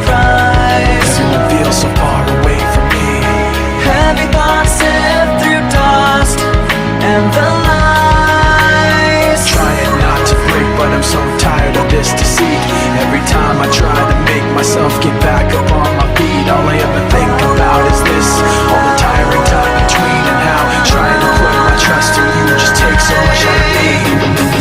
surprise. Everyone feels so far away from me. Heavy thoughts sift through dust and the lies. Trying not to break, but I'm so tired of this deceit. Every time I try to make myself get back up on my feet, all I ever think about is this. All the tiring time between, and how trying to put my trust in you just takes so much out of me.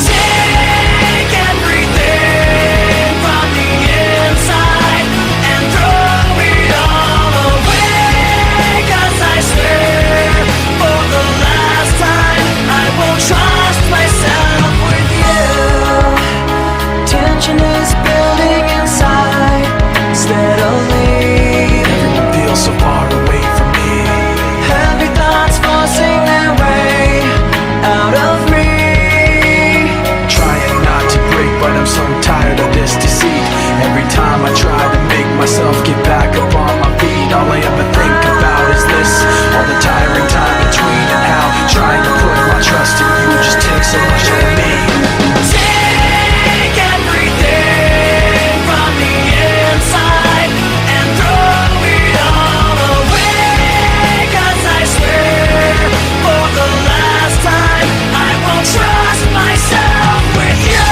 Take everything from the inside and throw it all away. 'Cause I swear, for the last time, I won't trust myself with you. Tension is building inside steadily. Everyone feels so far away from me. Heavy thoughts forcing their way out of me. Trying not to break, but I'm so tired of this deceit. Every time I try to make myself get back up on my feet, all I ever think about is this. All the tiring time between, and how trying to put my trust in you just takes so much out of me. Take everything from the inside and throw it all away. 'Cause I swear, for the last time, I won't trust myself with you.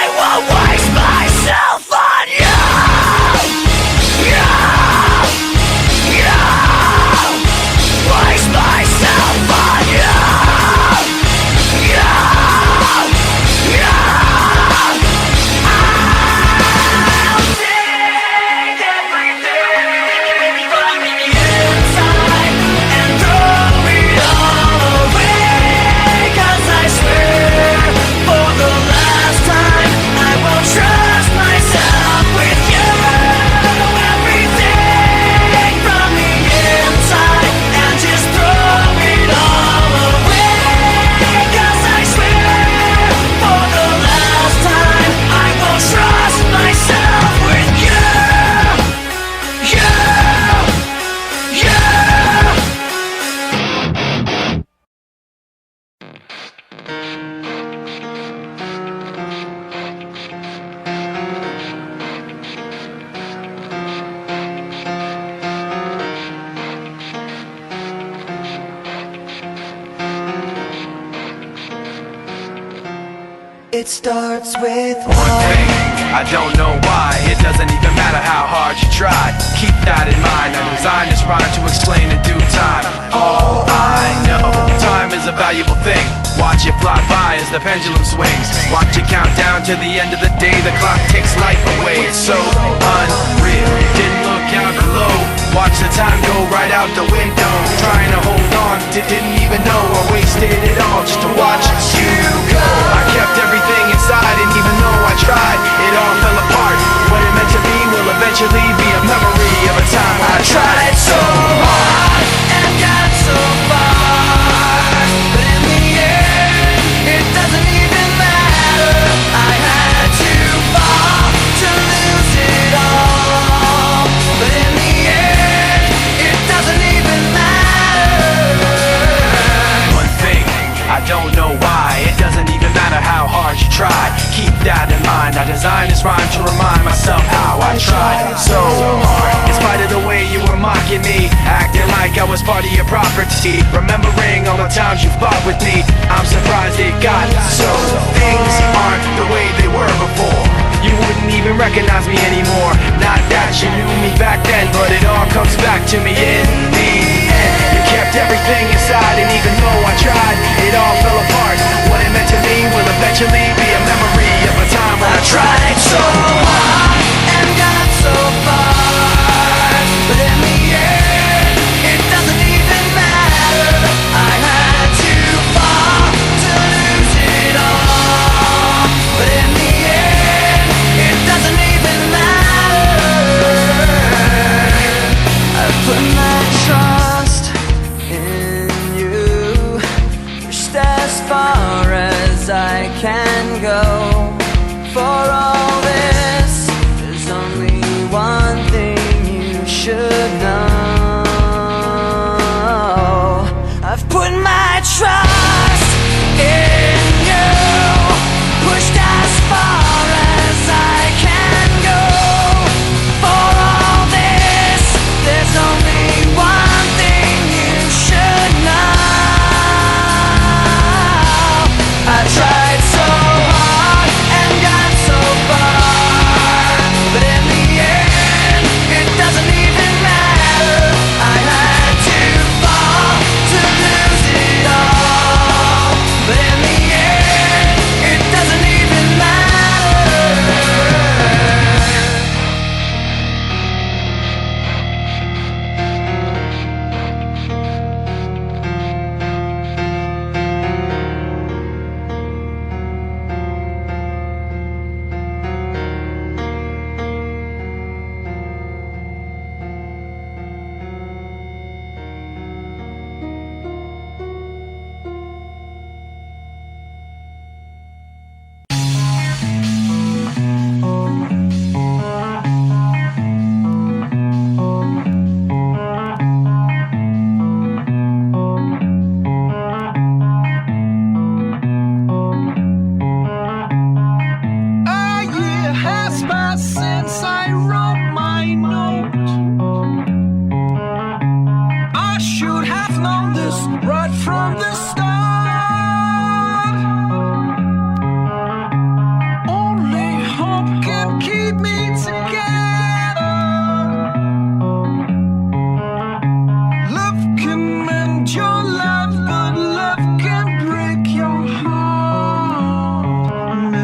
I won't waste myself on you. You, you, waste myself on you. You, you, I'll take everything from the inside and throw it all away. 'Cause I swear, for the last time, I won't trust myself with you. Everything from the inside and just throw it all away. 'Cause I swear, for the last time, I won't trust myself with you. You, you. It starts with One thing, I don't know why. It doesn't even matter how hard you try. Keep that in mind. I designed this rhyme to explain in due time. All I know, time is a valuable thing. Watch it fly by as the pendulum swings. Watch it count down to the end of the day. The clock takes life away. It's so unreal. Didn't look out below. Watch the time go right out the window. Trying to hold on, didn't even know I wasted it all just to watch you go. I kept everything inside, and even though I tried, it all fell apart. What it meant to be will eventually be a memory of a time when I tried so hard and got so far, but in the end, it doesn't even matter. I had to fall to lose it all, but in the end, it doesn't even matter. one thing. I don't know why. It doesn't even matter how hard you try. Keep that in mind. I designed this rhyme to remind myself how I tried so hard. In spite of the way you were mocking me, acting like I was part of your property, remembering all the times you fought with me, I'm surprised it got so. Things aren't the way they were before. You wouldn't even recognize me anymore. Not that you knew me back then, but it all comes back to me in the end. You kept everything inside, and even though I tried, it all fell apart. What it meant to me will eventually be a memory of a time when I tried so hard And got so far, but in the end, it doesn't even matter. I had to fall to lose it all, but in the end, it doesn't even matter. I put my trust in you, pushed as far as I can go. For all this, there's only one thing you should know. I've put my trust in you, pushed as far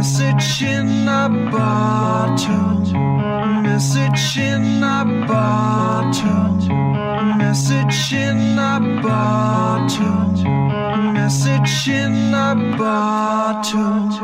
Message in a bottle. Message in a bottle. Message in a bottle. Message in a bottle.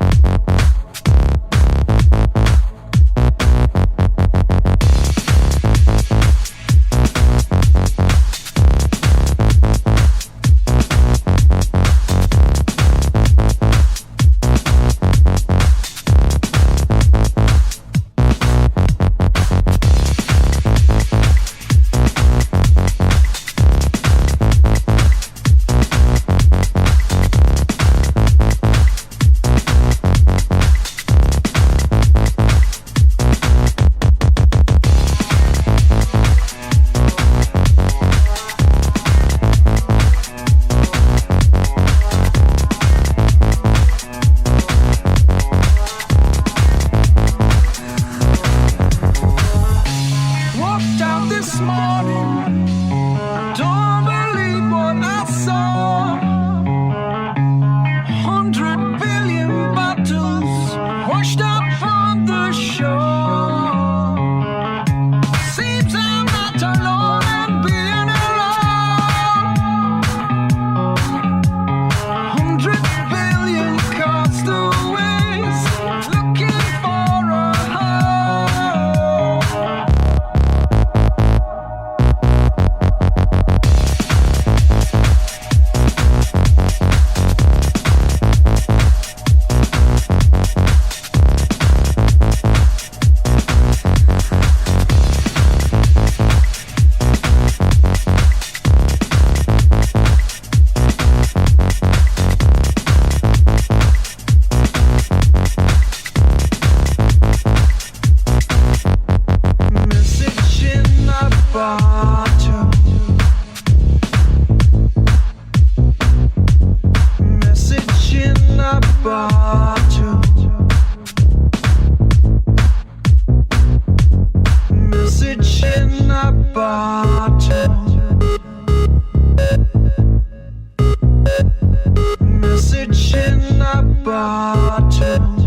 Message in a bottle. Message in a bottle.